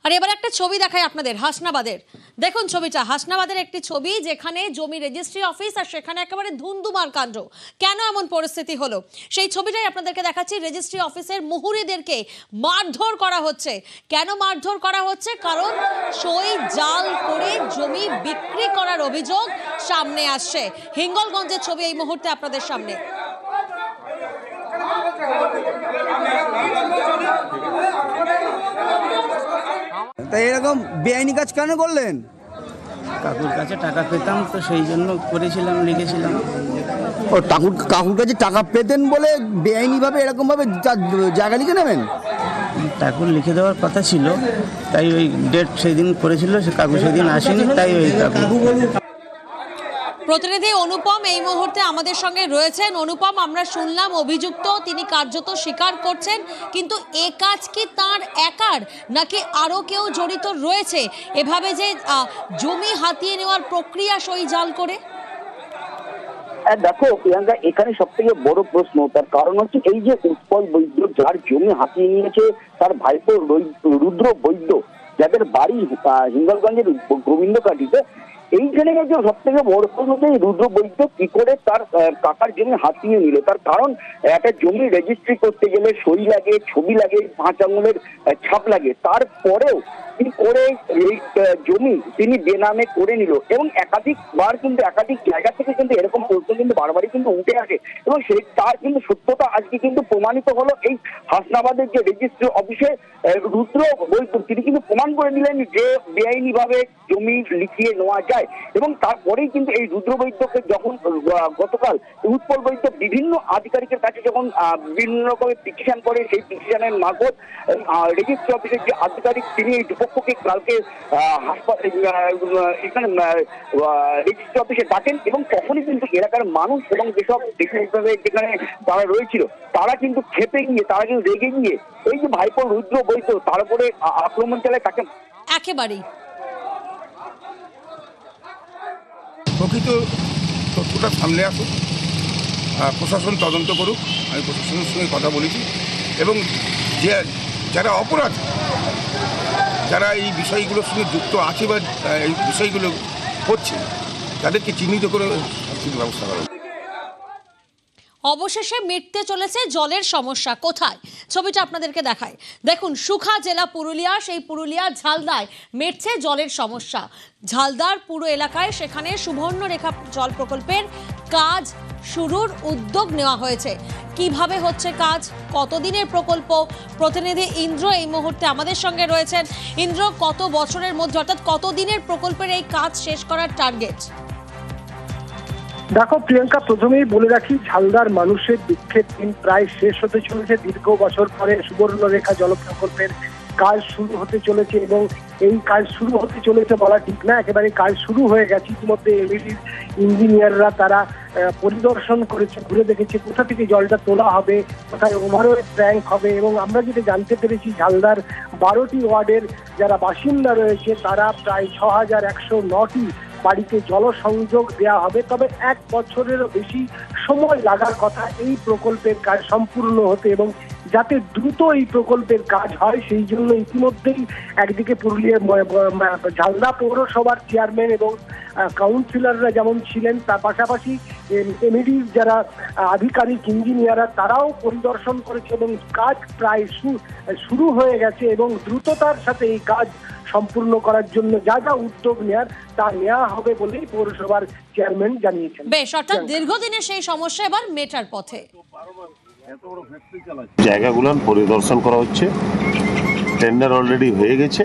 আর এবার একটা ছবি দেখাই আপনাদের হাসনাবাদের। দেখুন ছবিটা, হাসনাবাদের একটি ছবি যেখানে জমি রেজিস্ট্রি অফিস আর সেখানে একেবারে ধুন্ধুমার কাণ্ড। কেন এমন পরিস্থিতি হলো সেই ছবিটাই আপনাদেরকে দেখাচ্ছি। রেজিস্ট্রি অফিসের মুহুরিদেরকে মারধর করা হচ্ছে। কেন মারধর করা হচ্ছে? কারণ সই জাল করে জমি বিক্রি করার অভিযোগ সামনে আসছে। হিঙ্গলগঞ্জের ছবি এই মুহূর্তে আপনাদের সামনে। তাই এরকম বেআইনি কাজ কেন করলেন? কাকুর কাছে টাকা পেতাম তো সেই জন্য করেছিলাম, লিখেছিলাম। ও কাকুর কাছে টাকা পেতেন বলে বেআইনিভাবে এরকমভাবে জায়গা লিখে নেবেন? কাকুর লিখে দেওয়ার কথা ছিল, তাই ওই ডেট সেই দিন করেছিল, সে কাকু সেদিন আসেনি, তাই ওই কাকু। প্রতিনিধি অনুপম এই মুহূর্তে আমাদের সঙ্গে রয়েছেন। অনুপম, আমরা শুনলাম অভিযুক্ত তিনি কার্যত স্বীকার করছেন, কিন্তু এ কাজ কি তার একার নাকি আরো কেউ জড়িত রয়েছে এভাবে যে জমি হাতিয়ে নেওয়ার প্রক্রিয়া সই জাল করে? দেখো প্রিয়াঙ্কা, এখানে সব থেকে বড় প্রশ্ন, তার কারণ হচ্ছে এই যে উৎপল বৈদ্য যার জমি হাতিয়ে নিয়েছে, তার ভাইপো রুদ্র বৈদ্য যাদের বাড়ি হিঙ্গলগঞ্জের গোবিন্দকাটিতে, এইখানে সব থেকে বড় প্রশ্ন হচ্ছে রুদ্র বৈদ্য কি করে তার কাকার জমি হাতিয়ে নিল। তার কারণ একটা জমি রেজিস্ট্রি করতে গেলে সই লাগে, ছবি লাগে, 5 আঙুলের ছাপ লাগে। তারপরেও কি করে এই জমি তিনি বেনামে করে নিল, এবং একাধিকবার কিন্তু একাধিক জায়গা থেকে কিন্তু এরকম প্রশ্ন কিন্তু বারবারই কিন্তু উঠে আসে, এবং সেই তার কিন্তু সত্যতা আজকে কিন্তু প্রমাণিত হলো এই হাসনাবাদের যে রেজিস্ট্রি অফিসে রুদ্র বৈদ্য তিনি কিন্তু প্রমাণ করে দিলেন যে বেআইনি ভাবে জমি লিখিয়ে নেওয়া যায়। এবং তারপরেই কিন্তু এই রুদ্র বৈদ্যকে যখন গতকাল উৎপল বৈদ্য বিভিন্ন আধিকারিকের কাছে যখন বিভিন্ন রকমের পিটিশন করে, সেই পিটিশনের মারফত রেজিস্ট্রি অফিসের যে আধিকারিক তিনি এই দুপক্ষকে কালকে এখানে রেজিস্ট্রি অফিসে ডাকেন, এবং তখনই কিন্তু এলাকার মানুষ এবং যেসব যেখানে তারা রয়েছিল তারা কিন্তু ক্ষেপে গিয়ে, তারা কিন্তু রেগে গিয়ে এই যে ভাইপো রুদ্র বৈদ্য তার উপরে আক্রমণ চালায়। তাকে একেবারেই প্রকৃত তথ্যটা সামনে আসুক, প্রশাসন তদন্ত করুক। আমি প্রশাসনের সঙ্গে কথা বলেছি, এবং যে যারা অপরাধ, যারা এই বিষয়গুলোর সঙ্গে যুক্ত আছে বা এই বিষয়গুলো হচ্ছে, তাদেরকে চিহ্নিত করে শাস্তির ব্যবস্থা করা। অবশেষে মিটতে চলেছে জলের সমস্যা। কোথায়? ছবিটা আপনাদেরকে দেখায়। দেখুন, সুখা জেলা পুরুলিয়া, সেই পুরুলিয়ার ঝালদায় মিটছে জলের সমস্যা। ঝালদার পুরো এলাকায় সেখানে সুবর্ণরেখা জল প্রকল্পের কাজ শুরুর উদ্যোগ নেওয়া হয়েছে। কিভাবে হচ্ছে কাজ, কতদিনের প্রকল্প? প্রতিনিধি ইন্দ্র এই মুহূর্তে আমাদের সঙ্গে রয়েছেন। ইন্দ্র, কত বছরের মধ্যে অর্থাৎ কতদিনের প্রকল্পের এই কাজ শেষ করার টার্গেট? দেখো প্রিয়াঙ্কা, প্রথমেই বলে রাখি, ঝালদার মানুষের দুঃখের দিন প্রায় শেষ হতে চলেছে। দীর্ঘ বছর পরে সুবর্ণরেখা জল প্রকল্পের কাজ শুরু হতে চলেছে, এবং এই কাজ শুরু হতে চলেছে বলা ঠিক না, একেবারে কাজ শুরু হয়ে গেছে। ইতিমধ্যে এমইডির ইঞ্জিনিয়াররা তারা পরিদর্শন করেছে, ঘুরে দেখেছে কোথা থেকে জলটা তোলা হবে, কোথায় ওভারওয়ে ট্যাঙ্ক হবে। এবং আমরা যেটা জানতে পেরেছি, ঝালদার 12টি ওয়ার্ডের যারা বাসিন্দা রয়েছে তারা প্রায় 6109টি বাড়িতে জলসংযোগ দেওয়া হবে। তবে 1 বছরেরও বেশি সময় লাগার কথা এই প্রকল্পের কাজ সম্পূর্ণ হতে, এবং যাতে দ্রুত এই প্রকল্পের কাজ হয় সেই জন্য ইতিমধ্যেই একদিকে পুরুলিয়া ঝালদা পৌরসভার চেয়ারম্যান এবং কাউন্সিলররা যেমন ছিলেন, তার পাশাপাশি এমইডির যারা আধিকারিক ইঞ্জিনিয়াররা তারাও পরিদর্শন করেছে, এবং কাজ প্রায় শুরু হয়ে গেছে। এবং দ্রুততার সাথে এই কাজ সম্পূর্ণ করার জন্য যা যা উদ্যোগ নেওয়ার তা নেওয়া হবে বলেই পৌরসভার চেয়ারম্যান জানিয়েছেন। বেশ, অর্থাৎ দীর্ঘদিনের সেই সমস্যা এবার মেটার পথে। জায়গাগুলো পরিদর্শন করা হচ্ছে, টেন্ডার অলরেডি হয়ে গেছে,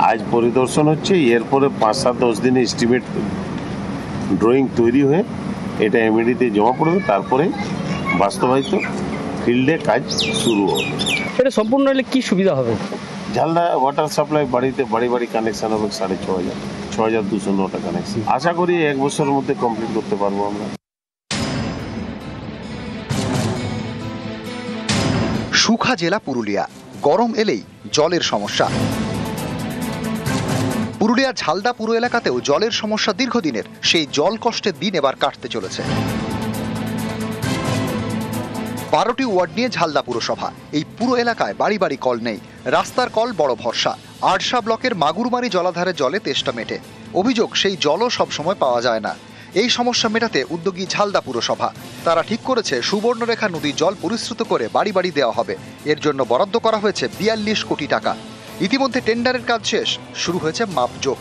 আজ পরিদর্শন হচ্ছে। এরপরে 5-7-10 দিনে এস্টিমেট ড্রয়িং তৈরি হয়ে এটা এমইডিতে জমা পড়বে, তারপরে বাস্তবায়িত ফিল্ডে কাজ শুরু হবে। এটা সম্পূর্ণ হলে কি সুবিধা হবে? ঝালদা ওয়াটার সাপ্লাই বাড়িতে বাড়ি কানেকশন হবে 6209টা কানেকশন। আশা করি 1 বছরের মধ্যে কমপ্লিট করতে পারবো আমরা। সুখা জেলা পুরুলিয়া, গরম এলেই জলের সমস্যা। পুরুলিয়ার ঝালদা পুরো এলাকাতেও জলের সমস্যা দীর্ঘদিনের। সেই জল কষ্টের দিন এবার কাটতে চলেছে। 12টি ওয়ার্ড নিয়ে ঝালদা পুরসভা। এই পুরো এলাকায় বাড়ি বাড়ি কল নেই, রাস্তার কল বড় ভরসা। আরশা ব্লকের মাগুরমারি জলাধারের জলে তেষ্টা মেটে। অভিযোগ, সেই জলও সবসময় পাওয়া যায় না। এই সমস্যা মেটাতে উদ্যোগী ঝালদা পুরসভা। তারা ঠিক করেছে সুবর্ণরেখা নদীর জল পরিশ্রুত করে বাড়ি বাড়ি দেওয়া হবে। এর জন্য বরাদ্দ করা হয়েছে 42 কোটি টাকা। ইতিমধ্যে টেন্ডারের কাজ শেষ, শুরু হয়েছে মাপজোক।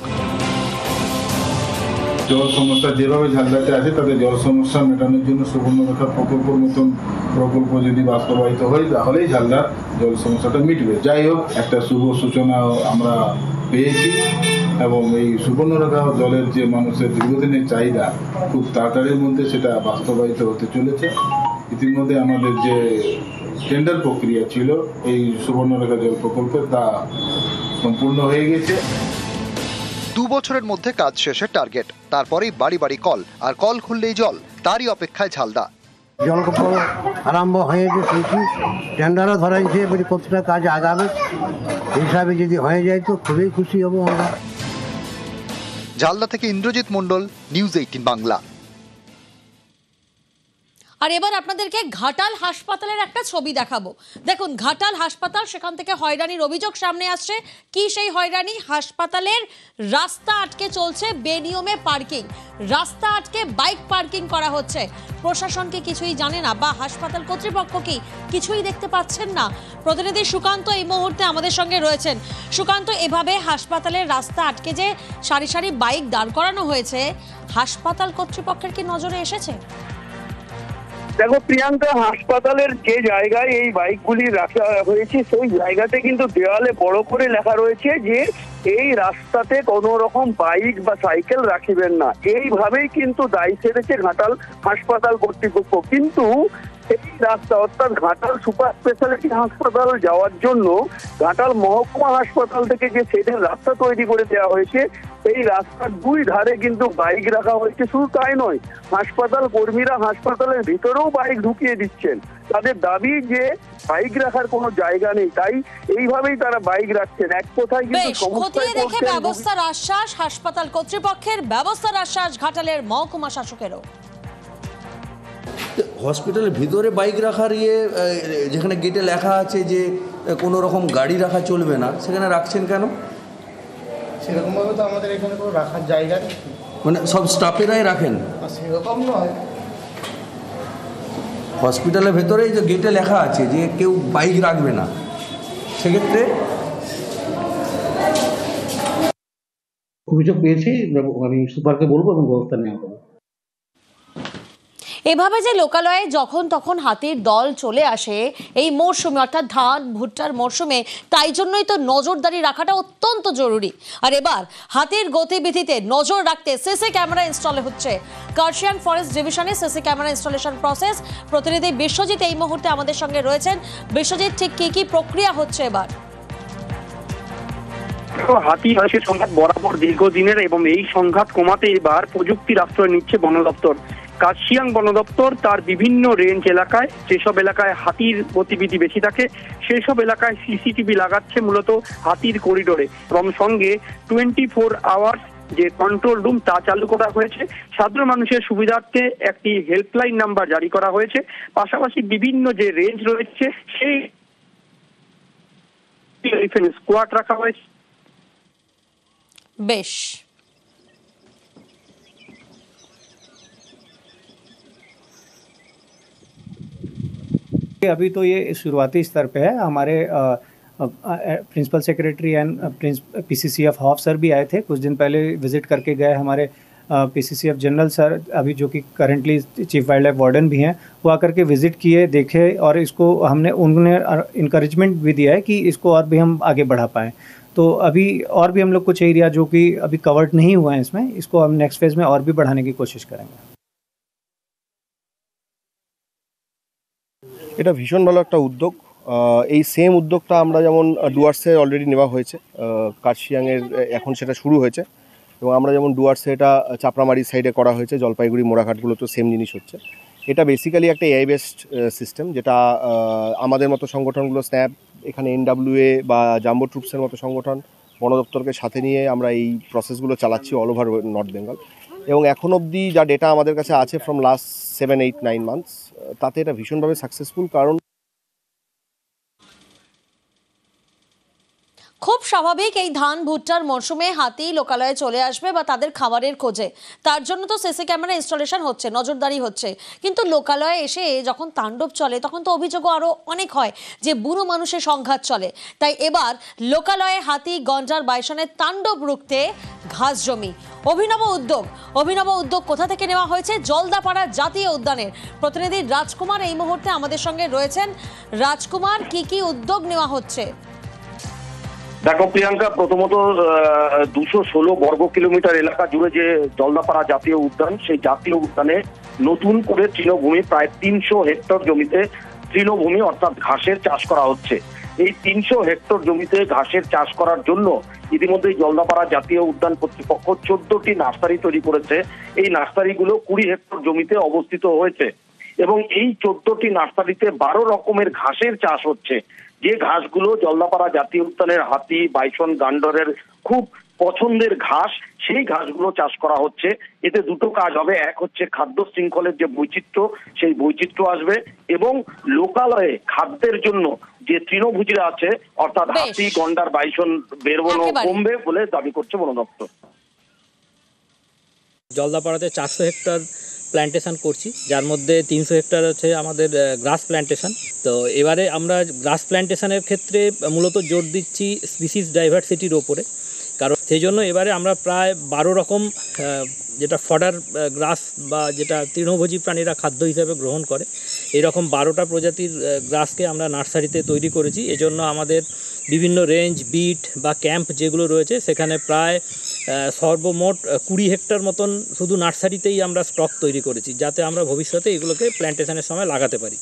জল সমস্যা যেভাবে ঝালদাতে আছে তাদের জল সমস্যা মেটানোর জন্য সুবর্ণরেখা প্রকল্পের মতন প্রকল্প যদি বাস্তবায়িত হয় তাহলেই ঝালদার জল সমস্যাটা মিটবে। যাই হোক, একটা শুভ সূচনা আমরা পেয়েছি এবং এই সুবর্ণরেখা জলের যে মানুষের দীর্ঘদিনের চাহিদা খুব তাড়াতাড়ির মধ্যে সেটা বাস্তবায়িত হতে চলেছে। ইতিমধ্যে আমাদের যে টেন্ডার প্রক্রিয়া ছিল এই সুবর্ণরেখা জল প্রকল্পে তা সম্পূর্ণ হয়ে গেছে। 2 বছরের মধ্যে কাজ শেষের টার্গেট। তারপরেই বাড়ি বাড়ি কল, আর কল খুললেই জল। তারই অপেক্ষায় ঝালদা। জল আরম্ভ হয়েছে, শুনছি টেন্ডারও ধরা হয়েছে, বলি কতটা কাজ আগাবে। হিসাবে যদি হয়ে যায় তো খুবই খুশি হব আমরা। ঝালদা থেকে ইন্দ্রজিৎ মণ্ডল, নিউজ 18 বাংলা। আর এবার আপনাদেরকে ঘাটাল হাসপাতালের একটা ছবি দেখাবো। দেখুন, ঘাটাল হাসপাতাল, সেখান থেকে হয়রানির অভিযোগ সামনে আসছে। কি সেই হয়রানি? হাসপাতালের রাস্তা আটকে চলছে বেনিয়মে পার্কিং। রাস্তা আটকে বাইক পার্কিং করা হচ্ছে। প্রশাসন কি কিছুই জানে না, বা হাসপাতাল কর্তৃপক্ষ কি কিছুই দেখতে পাচ্ছেন না? প্রতিনিধি সুকান্ত এই মুহূর্তে আমাদের সঙ্গে রয়েছেন। সুকান্ত, এভাবে হাসপাতালের রাস্তা আটকে যে সারি সারি বাইক দাঁড় করানো হয়েছে, হাসপাতাল কর্তৃপক্ষের কি নজরে এসেছে? দেখো প্রিয়াঙ্কা, হাসপাতালের যে জায়গায় এই বাইকগুলি রাখা হয়েছে সেই জায়গাতে কিন্তু দেওয়ালে বড় করে লেখা রয়েছে যে এই রাস্তাতে কোনো রকম বাইক বা সাইকেল রাখিবেন না। এইভাবেই কিন্তু দায়ী সেরেছে ঘাটাল হাসপাতাল কর্তৃপক্ষ। কিন্তু এই রাস্তা, অর্থাৎ ঘাটাল সুপার স্পেশালিটি হাসপাতাল যাওয়ার জন্য ঘাটাল মহকুমা হাসপাতাল থেকে যে সেটের রাস্তা তৈরি করে দেওয়া হয়েছে, এই রাস্তার 2 ধারে কিন্তু বাইক রাখা হয়েছে। শুধু তাই নয়, হাসপাতাল কর্মীরা হাসপাতালের ভিতরেও বাইক ঢুকিয়ে দিচ্ছেন। তাদের দাবি যে বাইক রাখার কোনো জায়গা নেই, তাই এইভাবেই তারা বাইক রাখছেন। এক কথায় কিন্তু খতিয়ে দেখে ব্যবস্থার আশ্বাস হাসপাতাল কর্তৃপক্ষের, ব্যবস্থার আশ্বাস ঘাটালের মহকুমা শাসকেরও। হসপিটালের ভিতরে বাইক রাখার যেখানে গেটে লেখা আছে যে কোনো রকম গাড়ি রাখা চলবে না, সেখানে রাখছেন কেন? সেরকমভাবে তো আমাদের এখানে কোনো রাখার জায়গা নেই, মানে সব স্টাফেরাই রাখেন? সেরকম নয়। হসপিটালের ভেতরেই যে গেটে লেখা আছে যে কেউ বাইক রাখবে না, সেক্ষেত্রে অভিযোগ পেয়েছি, আমি সুপারকে বলবো এবং ব্যবস্থা নেওয়া হবে। এভাবে যে লোকালয়ে যখন তখন হাতির দল চলে আসে এই মরশুমে, অর্থাৎ ধান ভুট্টার মরশুমে, তাই জন্যই তো নজরদারি রাখাটা অত্যন্ত জরুরি। আর এবার হাতির গতিবিধিতে নজর রাখতে সিসি ক্যামেরা ইনস্টল হচ্ছে। কার্শিয়াং ফরেস্ট ডিভিশনে সিসি ক্যামেরা ইনস্টলেশন প্রসেস। প্রতিনিধি বিশ্বজিৎ এই মুহূর্তে আমাদের সঙ্গে রয়েছেন। বিশ্বজিৎ, ঠিক কি কি প্রক্রিয়া হচ্ছে এবার? হাতি মানুষের সংঘাত বরাবর দীর্ঘদিনের, এবং এই সংঘাত কমাতে এবার প্রযুক্তির আশ্রয় নিচ্ছে বন দপ্তর। কার্শিয়াং বন দপ্তর তার বিভিন্ন রেঞ্জ এলাকায়, যেসব এলাকায় হাতির গতিবিধি বেশি থাকে সেই সব এলাকায় সিসিটিভি লাগাচ্ছে মূলত হাতির করিডোরে, এবং সঙ্গে 24 আওয়ার্স যে কন্ট্রোল রুম তা চালু করা হয়েছে। সাধারণ মানুষের সুবিধার্থে একটি হেল্পলাইন নাম্বার জারি করা হয়েছে। পাশাপাশি বিভিন্ন যে রেঞ্জ রয়েছে সেই স্কোয়াড রাখা হয়েছে। বেশ, अभी तो ये शुरुआती स्तर पे है। हमारे principal secretary and PCCF HoFF sir भी आए थे, कुछ दिन पहले विजिट करके गए। हमारे पीसीसीएफ जनरल सर अभी जो कि currently chief wild life warden भी हैं, वो आकर के विजिट किए, देखे, और इसको उन्होंने इनकरेजमेंट भी दिया है कि इसको और भी हम आगे बढ़ा पाएँ। तो अभी और भी हम लोग कुछ एरिया जो कि अभी कवर्ड नहीं हुआ है इसमें, इसको हम नेक्स्ट फेज़ में और भी बढ़ाने की कोशिश करेंगे। এটা ভীষণ ভালো একটা উদ্যোগ। এই সেম উদ্যোগটা আমরা যেমন ডুয়ার্সে অলরেডি নেওয়া হয়েছে, কার্শিয়াংয়ের এখন সেটা শুরু হয়েছে, এবং আমরা যেমন ডুয়ার্সে এটা চাপড়ামারি সাইডে করা হয়েছে, জলপাইগুড়ি মোড়াঘাটগুলো তো সেম জিনিস হচ্ছে। এটা বেসিক্যালি একটা এআই বেসড সিস্টেম, যেটা আমাদের মতো সংগঠনগুলো, স্ন্যাপ, এখানে এনডাব্লিউএ বা জাম্বো ট্রুপসের মতো সংগঠন, বন দপ্তরকে সাথে নিয়ে আমরা এই প্রসেসগুলো চালাচ্ছি অল ওভার নর্থ বেঙ্গল। এবং এখন অবধি যা ডেটা আমাদের কাছে আছে ফ্রম লাস্ট 7, 8, 9 মান্থস, তাতে এটা ভীষণভাবে সাকসেসফুল। কারণ খুব স্বাভাবিক, এই ধান ভুট্টার মরশুমে হাতি লোকালয়ে চলে আসবে বা তাদের খাবারের খোঁজে। তার জন্য তো সিসি ক্যামেরা ইনস্টলেশন হচ্ছে, নজরদারি হচ্ছে। কিন্তু লোকালয়ে এসে যখন তাণ্ডব চলে তখন তো অভিযোগও আরও অনেক হয় যে বুড়ো মানুষের সংঘাত চলে। তাই এবার লোকালয়ে হাতি, গন্ডার, বাইসনের তাণ্ডব রুখতে ঘাস জমি। অভিনব উদ্যোগ কোথা থেকে নেওয়া হয়েছে? জলদাপাড়া জাতীয় উদ্যানের প্রতিনিধি রাজকুমার এই মুহূর্তে আমাদের সঙ্গে রয়েছেন। রাজকুমার, কি উদ্যোগ নেওয়া হচ্ছে? দেখো প্রিয়াঙ্কা, প্রথমত 216 বর্গ কিলোমিটার এলাকা জুড়ে যে জলদাপাড়া জাতীয় উদ্যান, সেই জাতীয় উদ্যানে নতুন করে তৃণভূমি প্রায় 300 হেক্টর জমিতে তৃণভূমি অর্থাৎ ঘাসের চাষ করা হচ্ছে। এই 300 হেক্টর জমিতে ঘাসের চাষ করার জন্য ইতিমধ্যেই জলদাপাড়া জাতীয় উদ্যান কর্তৃপক্ষ 14টি নার্সারি তৈরি করেছে। এই নার্সারিগুলো 20 হেক্টর জমিতে অবস্থিত হয়েছে এবং এই 14টি নার্সারিতে 12 রকমের ঘাসের চাষ হচ্ছে। যে ঘাসগুলো জলদাপাড়া জাতীয় উদ্যানের হাতি, বাইসন, গান্ডরের খুব পছন্দের ঘাস, সেই ঘাসগুলো চাষ করা হচ্ছে। এতে দুটো কাজ হবে, এক হচ্ছে খাদ্য শৃঙ্খলের যে বৈচিত্র্য, সেই বৈচিত্র্য আসবে এবং লোকালয়ে খাদ্যের জন্য যে তৃণভোজীরা আছে অর্থাৎ হাতি, গন্ডার, বাইসন বেরোনো কমবে বলে দাবি করছে বন দপ্তর। জলদাপাড়াতে 400 হেক্টর প্ল্যান্টেশন করছি, যার মধ্যে 300 হেক্টর হচ্ছে আমাদের গ্রাস প্ল্যান্টেশন। তো এবারে আমরা গ্রাস প্ল্যান্টেশনের ক্ষেত্রে মূলত জোর দিচ্ছি স্পিসিস ডাইভার্সিটির ওপরে, কারণ সেই জন্য এবারে আমরা প্রায় 12 রকম যেটা ফডার গ্রাস বা যেটা তৃণভোজী প্রাণীরা খাদ্য হিসেবে গ্রহণ করে, এরকম 12টা প্রজাতির গ্রাসকে আমরা নার্সারিতে তৈরি করেছি। এজন্য আমাদের বিভিন্ন রেঞ্জ, বিট বা ক্যাম্প যেগুলো রয়েছে সেখানে প্রায় সর্বমোট 20 হেক্টর মতন শুধু নার্সারিতেই আমরা স্টক তৈরি করেছি, যাতে আমরা ভবিষ্যতে এগুলোকে প্ল্যান্টেশনের সময় লাগাতে পারি।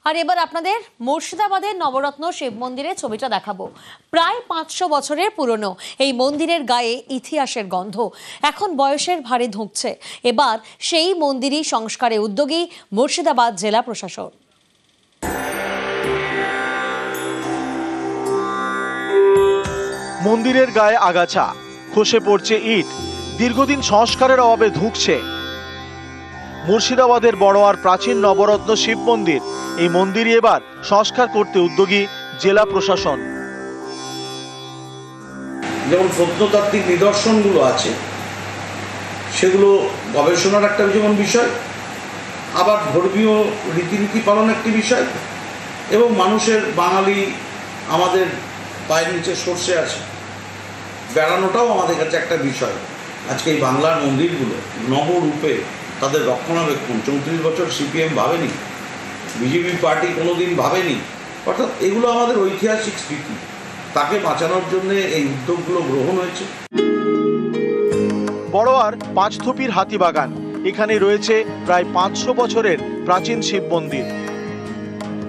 আর এবার আপনাদের মুর্শিদাবাদের নবরত্ন শিব মন্দিরের ছবিটা দেখাবো। প্রায় 500 বছরের পুরনো এই মন্দিরের গায়ে ইতিহাসের গন্ধ এখন বয়সের ভারে ধুঁকছে। এবার সেই মন্দিরই সংস্কারে উদ্যোগী মুর্শিদাবাদ জেলা প্রশাসন। মন্দিরের গায়ে আগাছা, খসে পড়ছে ইট, দীর্ঘদিন সংস্কারের অভাবে ধুঁকছে। মুর্শিদাবাদের বড়োয়ার প্রাচীন নবরত্ন শিব মন্দির, এই মন্দিরই এবার সংস্কার করতে উদ্যোগী জেলা প্রশাসন। যেমন প্রত্নতাত্ত্বিক নিদর্শনগুলো আছে সেগুলো গবেষণার একটা যেমন বিষয়, আবার ধর্মীয় রীতিনীতি পালন একটি বিষয়, এবং মানুষের বাঙালি আমাদের পায়ের নিচে সর্ষে আছে, বেড়ানোটাও আমাদের কাছে একটা বিষয়। আজকে এই বাংলার মন্দিরগুলো নবরূপে তাদের রক্ষণাবেক্ষণ 34 বছর সিপিএম ভাবেনি, বিজেপি পার্টি কোনোদিন ভাবেনি, অর্থাৎ এগুলো আমাদের ঐতিহাসিক স্মৃতি, তাকে বাঁচানোর জন্য এই উদ্যোগগুলো গ্রহণ হয়েছে। বড়োয়ার পাঁচথপির হাতিবাগান, এখানে রয়েছে প্রায় 500 বছরের প্রাচীন শিব মন্দির।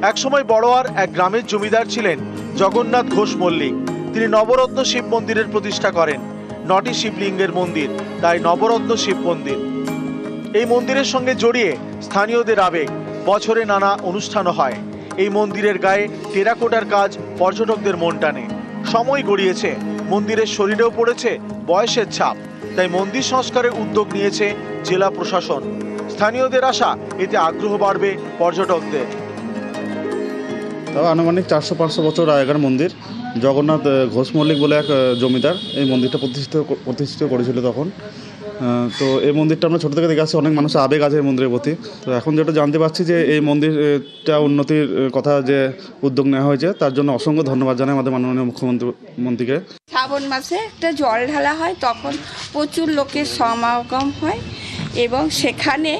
একসময় বড়োয়ার এক গ্রামের জমিদার ছিলেন জগন্নাথ ঘোষ মল্লিক। তিনি নবরত্ন শিব মন্দিরের প্রতিষ্ঠা করেন। 9টি শিবলিঙ্গের মন্দির, তাই নবরত্ন শিব মন্দির। এই মন্দিরের সঙ্গে জড়িয়ে স্থানীয়দের আবেগ, বছরে নানা অনুষ্ঠানও হয়। এই মন্দিরের গায়ে টেরাকোটার কাজ পর্যটকদের মন টানে। সময় গড়িয়েছে, মন্দিরের শরীরেও পড়েছে বয়সের ছাপ, তাই মন্দির সংস্কারের উদ্যোগ নিয়েছে জেলা প্রশাসন। স্থানীয়দের আশা এতে আগ্রহ বাড়বে পর্যটকদের। আনুমানিক 400-500 বছর আগের মন্দির। জগন্নাথ ঘোষ মল্লিক বলে এক জমিদার এই মন্দিরটা প্রতিষ্ঠিত করেছিল তখন। তো এই মন্দিরটা আমরা ছোটো থেকে দেখে আসছি, অনেক মানুষের আবেগ আছে এই মন্দিরের প্রতি। তো এখন যেটা জানতে পারছি যে এই মন্দিরটা উন্নতির কথা যে উদ্যোগ নেওয়া হয়েছে, তার জন্য অসংখ্য ধন্যবাদ জানাই আমাদের মাননীয় মুখ্যমন্ত্রীকে। শ্রাবণ মাসে একটা জল ঢালা হয়, তখন প্রচুর লোকের সমাগম হয় এবং সেখানে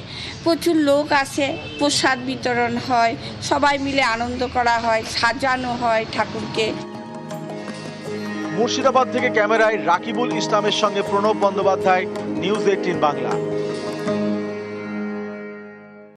প্রচুর লোক আসে, প্রসাদ বিতরণ হয়, সবাই মিলে আনন্দ করা হয়, সাজানো হয় ঠাকুরকে। মুর্শিদাবাদ থেকে ক্যামেরায় রাকিবুল ইসলামের সঙ্গে প্রণব বন্দ্যোপাধ্যায়, নিউজ 18 বাংলা।